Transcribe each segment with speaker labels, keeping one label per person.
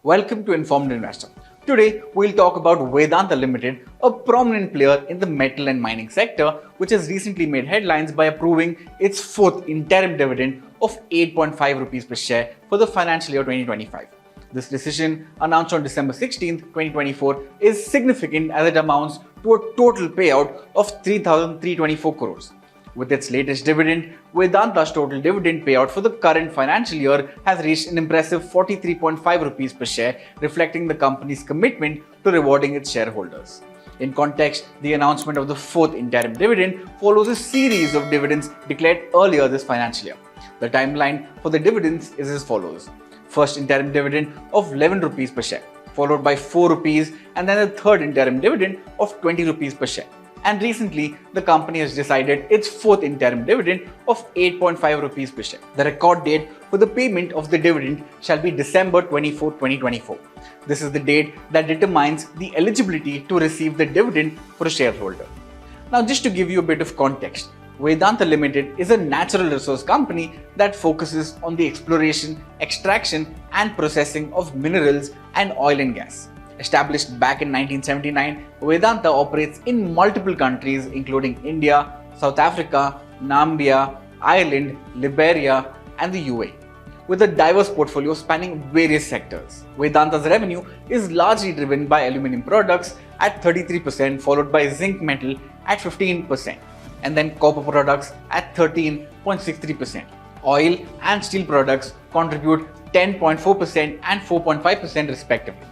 Speaker 1: Welcome to Informed Investor. Today, we'll talk about Vedanta Ltd, a prominent player in the metal and mining sector, which has recently made headlines by approving its fourth interim dividend of 8.5 rupees per share for the financial year 2025. This decision, announced on December 16, 2024, is significant as it amounts to a total payout of 3,324 crores. With its latest dividend, Vedanta's total dividend payout for the current financial year has reached an impressive 43.5 rupees per share, reflecting the company's commitment to rewarding its shareholders. In context, the announcement of the fourth interim dividend follows a series of dividends declared earlier this financial year. The timeline for the dividends is as follows. First interim dividend of 11 rupees per share, followed by 4 rupees, and then the third interim dividend of 20 rupees per share. And recently, the company has decided its fourth interim dividend of 8.5 rupees per share. The record date for the payment of the dividend shall be December 24, 2024. This is the date that determines the eligibility to receive the dividend for a shareholder. Now, just to give you a bit of context, Vedanta Ltd is a natural resource company that focuses on the exploration, extraction, and processing of minerals and oil and gas. Established back in 1979, Vedanta operates in multiple countries including India, South Africa, Namibia, Ireland, Liberia, and the UAE, with a diverse portfolio spanning various sectors. Vedanta's revenue is largely driven by aluminum products at 33%, followed by zinc metal at 15%, and then copper products at 13.63%. Oil and steel products contribute 10.4% and 4.5% respectively.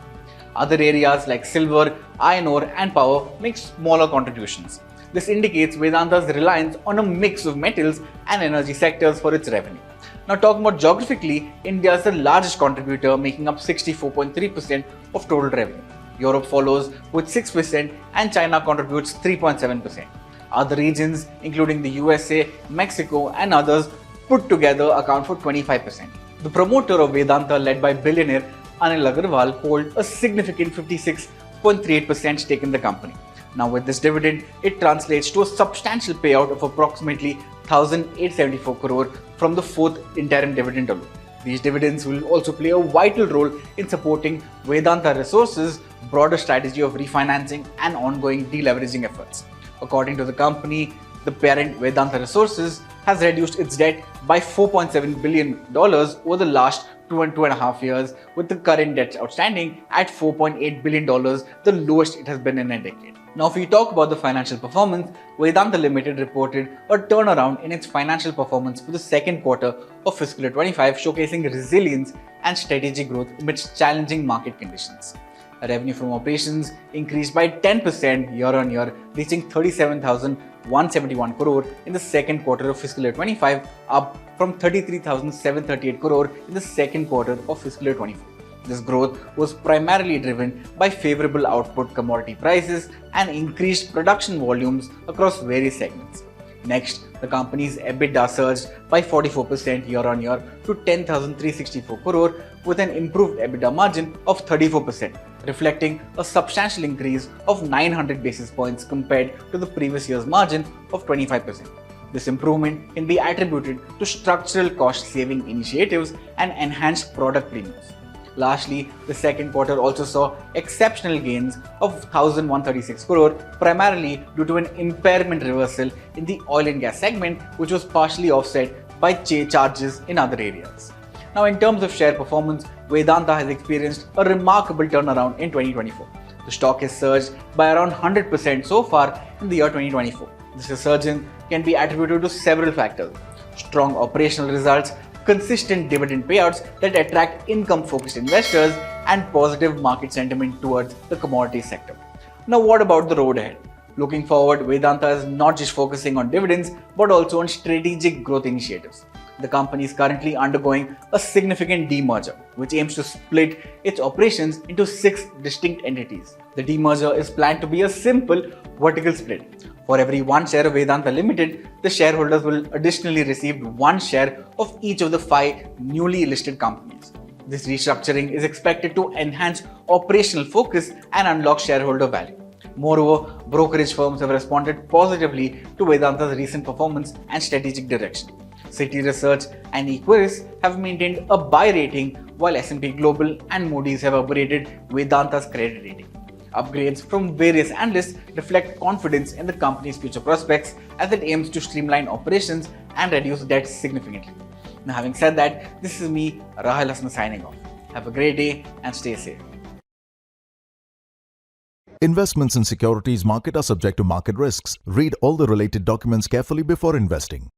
Speaker 1: Other areas like silver, iron ore, and power make smaller contributions. This indicates Vedanta's reliance on a mix of metals and energy sectors for its revenue. Now, talking about geographically, India is the largest contributor, making up 64.3% of total revenue. Europe follows with 6% and China contributes 3.7%. Other regions, including the USA, Mexico, and others, put together account for 25%. The promoter of Vedanta, led by billionaire Anil Agarwal, hold a significant 56.38% stake in the company. Now, with this dividend, it translates to a substantial payout of approximately 1,874 crore from the fourth interim dividend alone. These dividends will also play a vital role in supporting Vedanta Resources' broader strategy of refinancing and ongoing deleveraging efforts. According to the company, the parent Vedanta Resources has reduced its debt by $4.7 billion over the last 2.5 years, with the current debt outstanding at $4.8 billion, the lowest it has been in a decade. Now, if we talk about the financial performance, Vedanta Ltd reported a turnaround in its financial performance for the second quarter of fiscal year 25, showcasing resilience and strategic growth amidst challenging market conditions. Revenue from operations increased by 10% year-on-year, reaching 37,171 crore in the second quarter of fiscal year 25, up from 33,738 crore in the second quarter of fiscal year 24. This growth was primarily driven by favorable output commodity prices and increased production volumes across various segments. Next, the company's EBITDA surged by 44% year-on-year to 10,364 crore with an improved EBITDA margin of 34%, reflecting a substantial increase of 900 basis points compared to the previous year's margin of 25%. This improvement can be attributed to structural cost-saving initiatives and enhanced product premiums. Lastly, the second quarter also saw exceptional gains of 1,136 crore, primarily due to an impairment reversal in the oil and gas segment, which was partially offset by charges in other areas. Now, in terms of share performance, Vedanta has experienced a remarkable turnaround in 2024. The stock has surged by around 100% so far in the year 2024. This resurgence can be attributed to several factors: strong operational results, consistent dividend payouts that attract income-focused investors, and positive market sentiment towards the commodity sector. Now, what about the road ahead? Looking forward, Vedanta is not just focusing on dividends, but also on strategic growth initiatives. The company is currently undergoing a significant demerger, which aims to split its operations into 6 distinct entities. The demerger is planned to be a simple vertical split. For every 1 share of Vedanta Ltd, the shareholders will additionally receive 1 share of each of the 5 newly listed companies. This restructuring is expected to enhance operational focus and unlock shareholder value. Moreover, brokerage firms have responded positively to Vedanta's recent performance and strategic direction. Citi Research and Equentis have maintained a buy rating, while S&P Global and Moody's have upgraded Vedanta's credit rating. Upgrades from various analysts reflect confidence in the company's future prospects as it aims to streamline operations and reduce debt significantly. Now, having said that, this is me, Rahul Hassan, signing off. Have a great day and stay safe.
Speaker 2: Investments in securities market are subject to market risks. Read all the related documents carefully before investing.